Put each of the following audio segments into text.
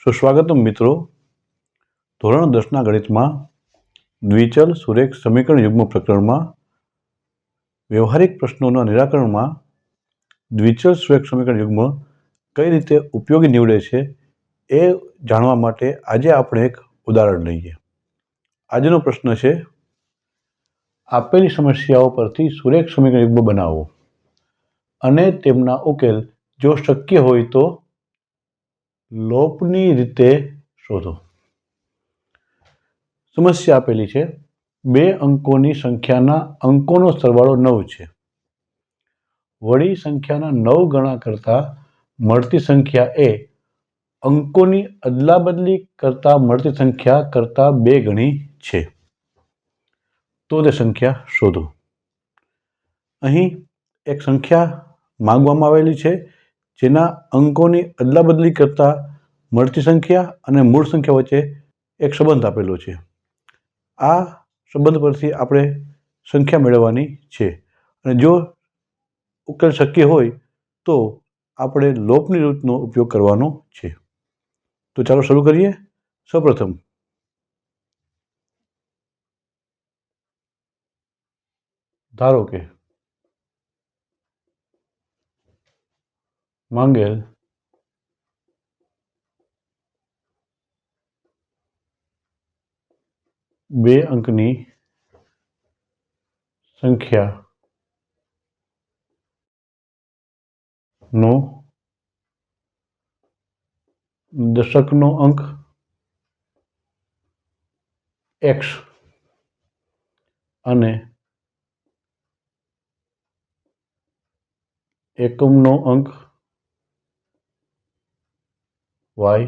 સુસ્વાગતમ મિત્રો. ધોરણ 10ના ગણિતમાં દ્વિચલ સુરેખ સમીકરણ યુગ્મ પ્રકરણમાં વ્યવહારિક પ્રશ્નોના નિરાકરણમાં દ્વિચલ સુરેખ સમીકરણ યુગ્મ કઈ રીતે ઉપયોગી નીવડે છે એ જાણવા માટે આજે આપણે એક ઉદાહરણ લઈએ. આજનો પ્રશ્ન છે, આપેલી સમસ્યાઓ પરથી સુરેખ સમીકરણ યુગ્મ બનાવો અને તેમના ઉકેલ જો શક્ય હોય તો લોપની રીતે શોધો. સમસ્યા આપેલી છે, બે અંકોની સંખ્યાના અંકોનો સરવાળો 9 છે. વળી સંખ્યાના 9 ગણા કરતાં મળતી સંખ્યા એ અંકોની અદલાબદલી કરતાં મળતી સંખ્યા કરતાં 2 ગણી છે. તો તે સંખ્યા શોધો. અહીં એક સંખ્યા માંગવામાં આવેલી છે જેના અંકોની અદલાબદલી કરતાં મળતી સંખ્યા અને મૂળ સંખ્યા વચ્ચે એક સંબંધ આપેલો છે. આ સંબંધ પરથી આપણે સંખ્યા મેળવવાની છે અને જો ઉકેલ શક્ય હોય તો આપણે લોપની રીતનો ઉપયોગ કરવાનો છે. તો ચાલો શરૂ કરીએ. સૌપ્રથમ ધારો કે માંગેલ બે અંકની સંખ્યાનો દશકનો અંક x અને એકમનો અંક y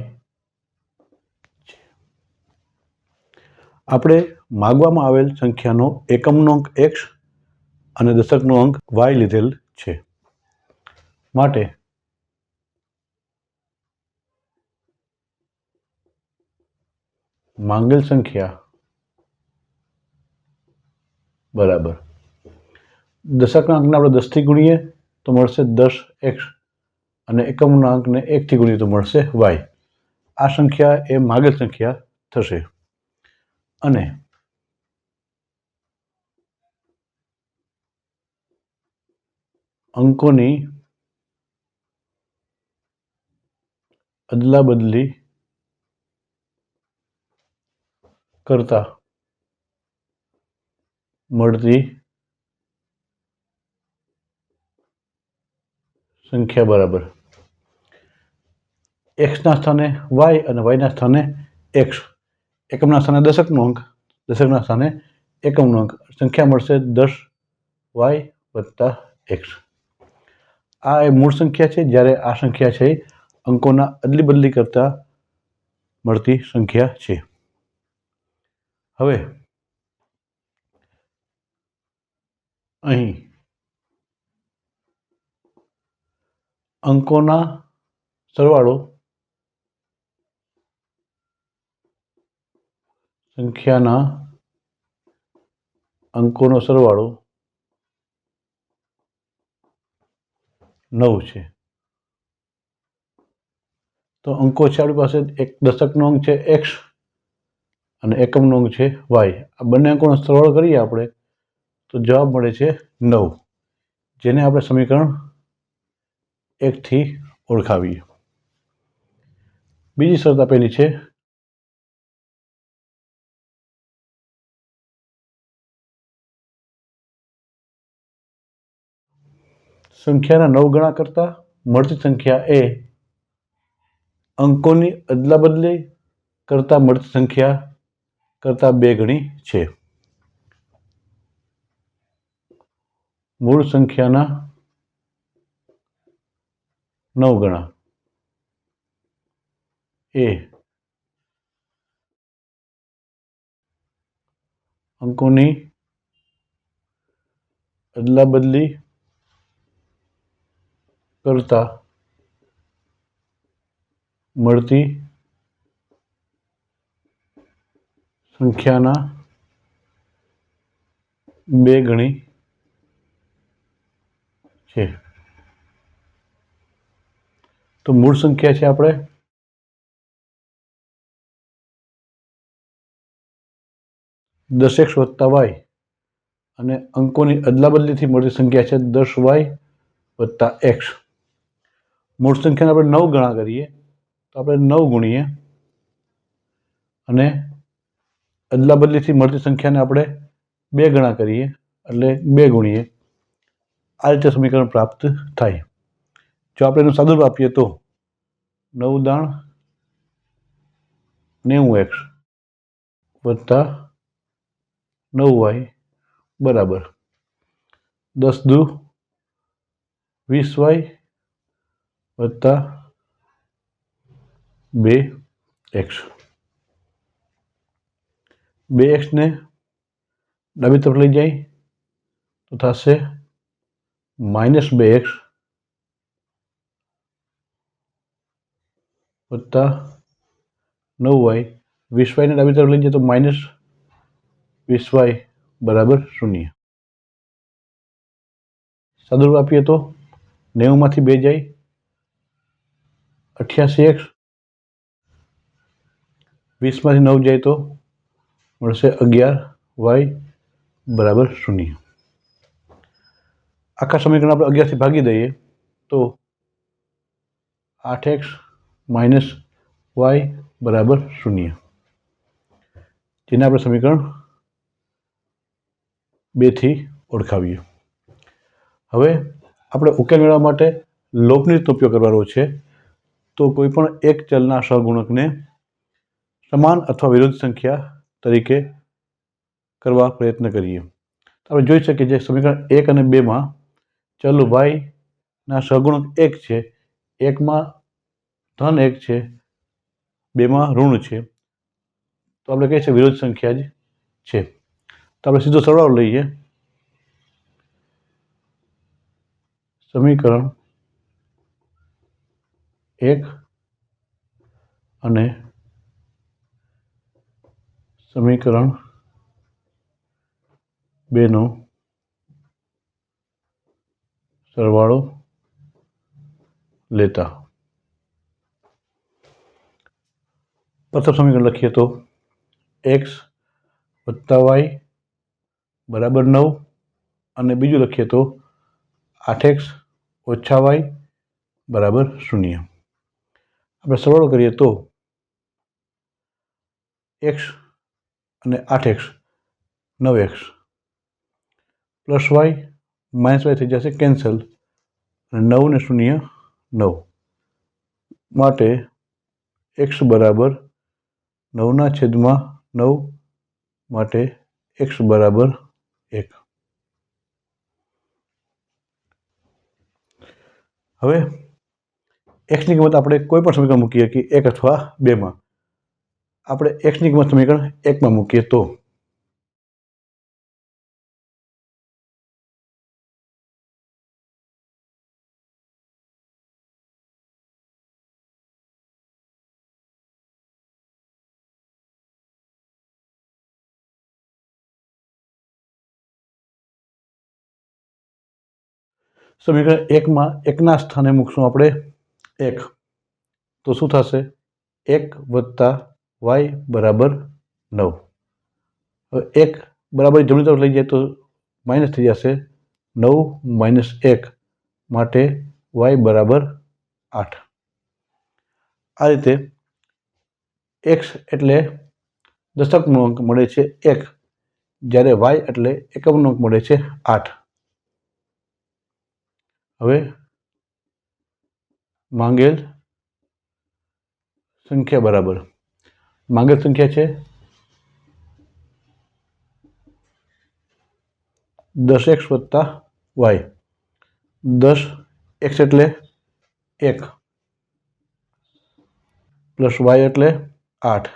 છે. આપણે માગવામાં આવેલ સંખ્યાનો એકમનો અંક x અને દશકનો અંક y લીધેલ છે. માટે માંગેલ સંખ્યા બરાબર દશકના અંકને આપણે 10થી ગુણીએ તો મળશે 10x અને એકમના અંકને 1થી ગુણીએ તો મળશે y. આ સંખ્યા એ માંગેલ સંખ્યા થશે અને અંકોની અદલાબદલી કરતા મળતી સંખ્યા બરાબર x ના સ્થાને y અને y ના સ્થાને x, એકમના સ્થાને દશકનો અંક, દશકના સ્થાને એકમનો અંક. સંખ્યા મળશે 10y + x. આ એ મૂળ સંખ્યા છે, જ્યારે આ સંખ્યા છે અંકોના અદલી બદલી કરતા મળતી સંખ્યા છે. હવે અહીં અંકોના સરવાળો સંખ્યાના અંકોનો સરવાળો 9 છે. તો અંકો છે આપણી પાસે, એક દશકનો અંક છે x અને એકમનો અંક છે y. આ બંને અંકોનો સરવાળો કરીએ આપણે તો જવાબ મળે છે 9, જેને આપણે સમીકરણ 1થી ઓળખાવીએ. બીજી શરત આપેલી છે, સંખ્યાના 9 ગણા કરતાં મળતી સંખ્યા એ અંકોની અદલાબદલી કરતાં મળતી સંખ્યા કરતાં 2 ગણી છે. મૂળ સંખ્યાના 9 ગણા એ અંકોની અદલાબદલી કરતા મળતી સંખ્યાના 2 ગણી છે. તો મૂળ સંખ્યા છે આપણે 10x વત્તા વાય અને અંકોની અદલાબદલીથી મળતી સંખ્યા છે 10y વત્તા x. મૂળ સંખ્યાને આપણે 9 ગણા કરીએ તો આપણે 9 ગુણીએ અને અદલાબદલીથી મળતી સંખ્યાને આપણે 2 ગણા કરીએ એટલે 2 ગુણીએ. આ રીતે સમીકરણ પ્રાપ્ત થાય. જો આપણે એનું સાદુરૂપ આપીએ તો 9 દાણ 90x વત્તા 9y બરાબર 10 દુ 20y વત્તા 2x. 2x ને ડાબી તરફ લઈ જાય તો થશે -2x વત્તા 9y. 20y ને ડાબી તરફ લઈ જાય તો -20y બરાબર 0. સાદુરૂપ આપીએ તો 90 માંથી 2 જાય 88x, 20 માંથી 9 જાય તો મળશે 11y બરાબર 0. આખા સમીકરણ આપણે 11 થી ભાગી દઈએ તો 8x માઇનસ વાય બરાબર 0, જેને આપણે સમીકરણ 2 થી ઓળખાવીએ. હવે આપણે ઉકેલ મેળવવા માટે લોપની રીતનો ઉપયોગ કરવાનો છે. તો કોઈ પણ એક ચલના સહગુણકને સમાન અથવા વિરુદ્ધ સંખ્યા તરીકે કરવા પ્રયત્ન કરીએ. આપણે જોઈ શકીએ કે સમીકરણ 1 અને 2 માં ચલ y ના સહગુણક 1 છે, 1 માં ધન 1 છે, 2 માં ઋણ છે, તો આપણે કહીએ છીએ વિરુદ્ધ સંખ્યા જ છે. તો આપણે સીધો સરવાળો લઈએ. સમીકરણ 1 અને સમીકરણ 2 નો સરવાળો લેતા પ્રથમ સમીકરણ લખીએ તો x વત્તા વાય બરાબર 9 અને બીજું લખીએ તો 8x ઓછા વાય બરાબર 0. આપણે સરવાળો કરીએ તો x અને 8x 9x plus Y minus Y થઈ જશે કેન્સલ અને 9 ને 0 9 માટે x બરાબર 9/9 માટે x બરાબર 1. હવે એક્સની કિંમત આપણે કોઈ પણ સમીકરણ મૂકીએ કે 1 અથવા 2 માં. આપણે એક્સની કિંમત સમીકરણ 1 માં મૂકીએ તો સમીકરણ 1 માં 1 ના સ્થાને મૂકશું આપણે 1, તો શું થશે 1 વત્તા વાય બરાબર 9. હવે 1 બરાબર જમણી તરફ લઈ જાય તો માઇનસ થઈ જશે 9 - 1 માટે વાય બરાબર 8. આ રીતે x એટલે દશકનો અંક મળે છે 1, જ્યારે વાય એટલે એકમનો અંક મળે છે 8. હવે માંગેલ સંખ્યા બરાબર માંગેલ સંખ્યા છે 10x વત્તા વાય. 10x એટલે 1 પ્લસ વાય એટલે 8,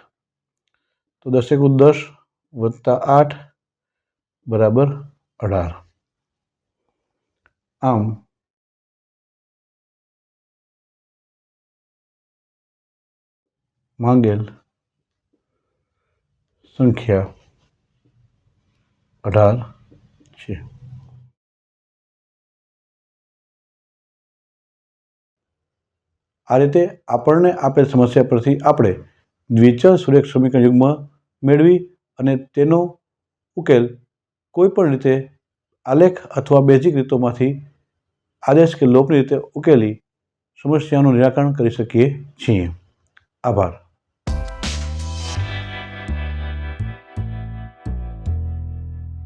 તો 10 × 10 વત્તા 8 બરાબર 18. આમ માંગેલ સંખ્યા 18 છે. આ રીતે આપણને આપેલ સમસ્યા પરથી આપણે દ્વિચલ સુરેખ સમીકરણ યુગ્મ મેળવી અને તેનો ઉકેલ કોઈપણ રીતે આલેખ અથવા બેઝિક રીતોમાંથી આદેશ કે લોપની રીતે ઉકેલી સમસ્યાનું નિરાકરણ કરી શકીએ છીએ. આભાર.